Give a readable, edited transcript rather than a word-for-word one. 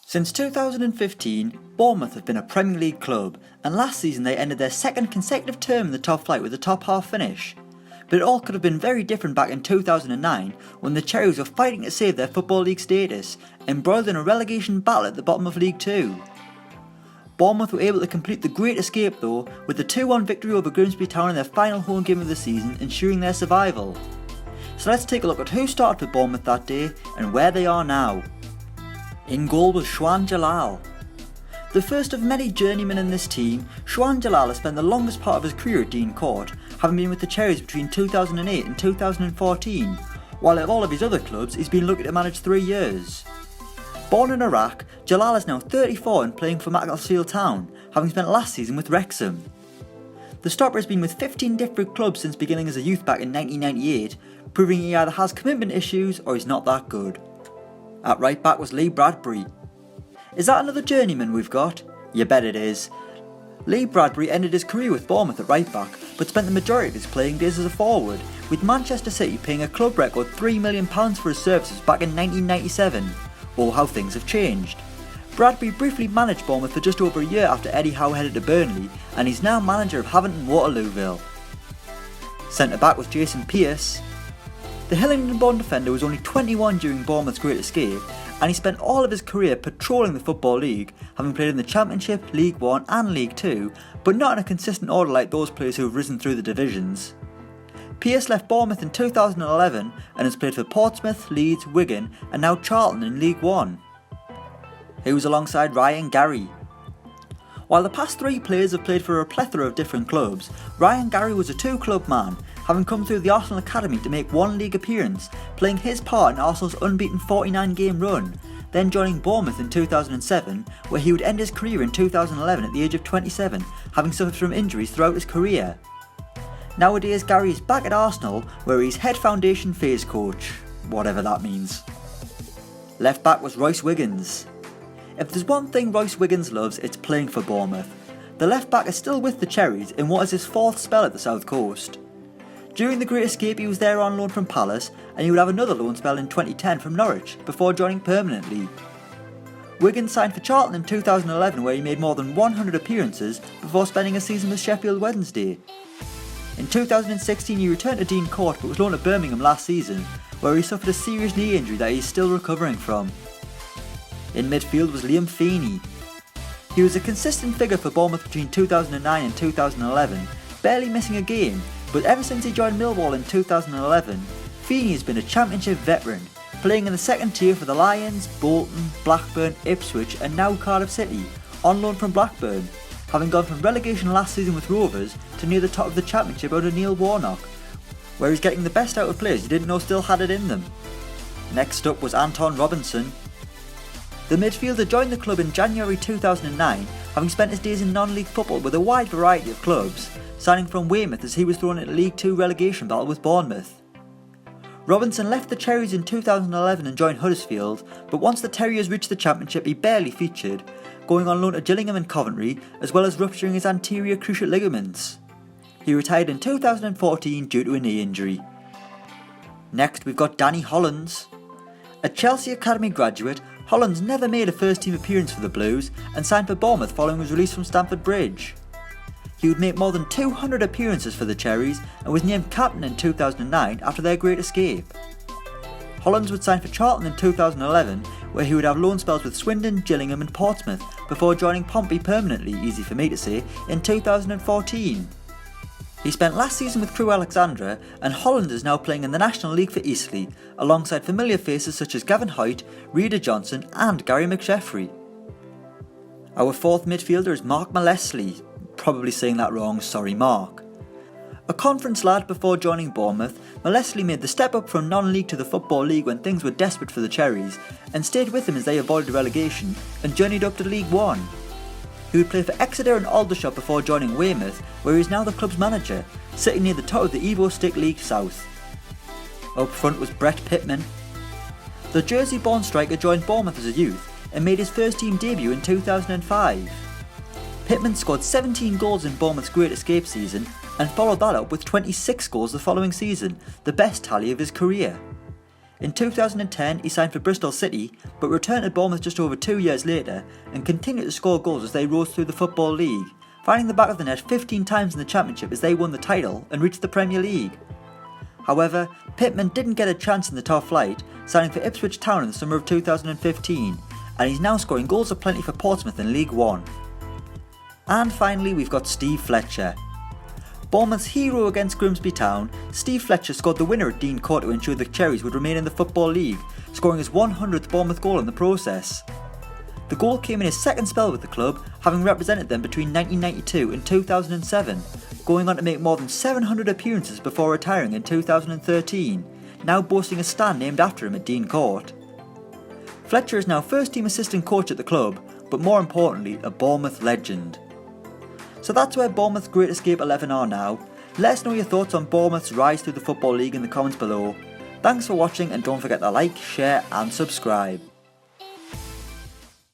Since 2015, Bournemouth have been a Premier League club, and last season they ended their second consecutive term in the top flight with a top half finish. But it all could have been very different back in 2009 when the Cherries were fighting to save their Football League status, embroiled in a relegation battle at the bottom of League 2. Bournemouth were able to complete the great escape though, with a 2-1 victory over Grimsby Town in their final home game of the season, ensuring their survival. So let's take a look at who started for Bournemouth that day and where they are now. In goal was Shuang Jalal. The first of many journeymen in this team, Shuang Jalal has spent the longest part of his career at Dean Court, having been with the Cherries between 2008 and 2014, while at all of his other clubs he's been lucky to manage 3 years. Born in Iraq, Jalal is now 34 and playing for Macclesfield Town, having spent last season with Wrexham. The stopper has been with 15 different clubs since beginning as a youth back in 1998, proving he either has commitment issues or he's not that good. At right back was Bradbury. Is that another journeyman we've got? You bet it is. Bradbury ended his career with Bournemouth at right back, but spent the majority of his playing days as a forward, with Manchester City paying a club record £3 million for his services back in 1997. Oh, how things have changed. Bradbury briefly managed Bournemouth for just over a year after Eddie Howe headed to Burnley, and he's now manager of Havant and Waterlooville. Centre back was Jason Pearce. The Hillingdon-born defender was only 21 during Bournemouth's Great Escape, and he spent all of his career patrolling the Football League, having played in the Championship, League 1 and League 2, but not in a consistent order like those players who have risen through the divisions. Pearce left Bournemouth in 2011 and has played for Portsmouth, Leeds, Wigan and now Charlton in League 1. He was alongside Garry. While the past 3 players have played for a plethora of different clubs, Garry was a 2-club man, having come through the Arsenal Academy to make 1 league appearance, playing his part in Arsenal's unbeaten 49-game run, then joining Bournemouth in 2007, where he would end his career in 2011 at the age of 27, having suffered from injuries throughout his career. Nowadays, Garry is back at Arsenal, where he's head foundation phase coach, whatever that means. Left back was Royce Wiggins. If there's one thing Royce Wiggins loves, it's playing for Bournemouth. The left back is still with the Cherries in what is his 4th spell at the South Coast. During the Great Escape he was there on loan from Palace, and he would have another loan spell in 2010 from Norwich, before joining permanently. Wiggins signed for Charlton in 2011 where he made more than 100 appearances before spending a season with Sheffield Wednesday. In 2016 he returned to Dean Court but was loaned to Birmingham last season, where he suffered a serious knee injury that he is still recovering from. In midfield was Feeney. He was a consistent figure for Bournemouth between 2009 and 2011, barely missing a game, but ever since he joined Millwall in 2011, Feeney has been a Championship veteran, playing in the 2nd tier for the Lions, Bolton, Blackburn, Ipswich and now Cardiff City, on loan from Blackburn, having gone from relegation last season with Rovers to near the top of the Championship under Neil Warnock, where he's getting the best out of players you didn't know still had it in them. Next up was Anton Robinson. The midfielder joined the club in January 2009, having spent his days in non-league football with a wide variety of clubs, signing from Weymouth as he was thrown into League 2 relegation battle with Bournemouth. Robinson left the Cherries in 2011 and joined Huddersfield, but once the Terriers reached the Championship he barely featured, going on loan to Gillingham and Coventry, as well as rupturing his anterior cruciate ligaments. He retired in 2014 due to a knee injury. Next we've got Danny Hollands. A Chelsea Academy graduate, Hollands never made a first-team appearance for the Blues and signed for Bournemouth following his release from Stamford Bridge. He would make more than 200 appearances for the Cherries and was named captain in 2009 after their Great Escape. Hollands would sign for Charlton in 2011, where he would have loan spells with Swindon, Gillingham and Portsmouth before joining Pompey permanently, easy for me to say, in 2014. He spent last season with Crewe Alexandra, and Holland is now playing in the National League for Eastleigh, alongside familiar faces such as Gavin Hoyt, Reida Johnson and Gary McSheffrey. Our 4th midfielder is Mark Malessley, probably saying that wrong, sorry Mark. A conference lad before joining Bournemouth, Malessley made the step up from non-league to the Football League when things were desperate for the Cherries, and stayed with them as they avoided relegation and journeyed up to League 1. He would play for Exeter and Aldershot before joining Weymouth, where he is now the club's manager, sitting near the top of the Evo Stick League South. Up front was Brett Pittman. The Jersey-born striker joined Bournemouth as a youth and made his first-team debut in 2005. Pittman scored 17 goals in Bournemouth's Great Escape season and followed that up with 26 goals the following season, the best tally of his career. In 2010 he signed for Bristol City, but returned to Bournemouth just over 2 years later and continued to score goals as they rose through the Football League, finding the back of the net 15 times in the Championship as they won the title and reached the Premier League. However, Pittman didn't get a chance in the top flight, signing for Ipswich Town in the summer of 2015, and he's now scoring goals aplenty for Portsmouth in League One. And finally we've got Steve Fletcher. Bournemouth's hero against Grimsby Town, Steve Fletcher scored the winner at Dean Court to ensure the Cherries would remain in the Football League, scoring his 100th Bournemouth goal in the process. The goal came in his second spell with the club, having represented them between 1992 and 2007, going on to make more than 700 appearances before retiring in 2013, now boasting a stand named after him at Dean Court. Fletcher is now first team assistant coach at the club, but more importantly a Bournemouth legend. So that's where Bournemouth's Great Escape 11 are now. Let us know your thoughts on Bournemouth's rise through the Football League in the comments below. Thanks for watching, and don't forget to like, share and subscribe.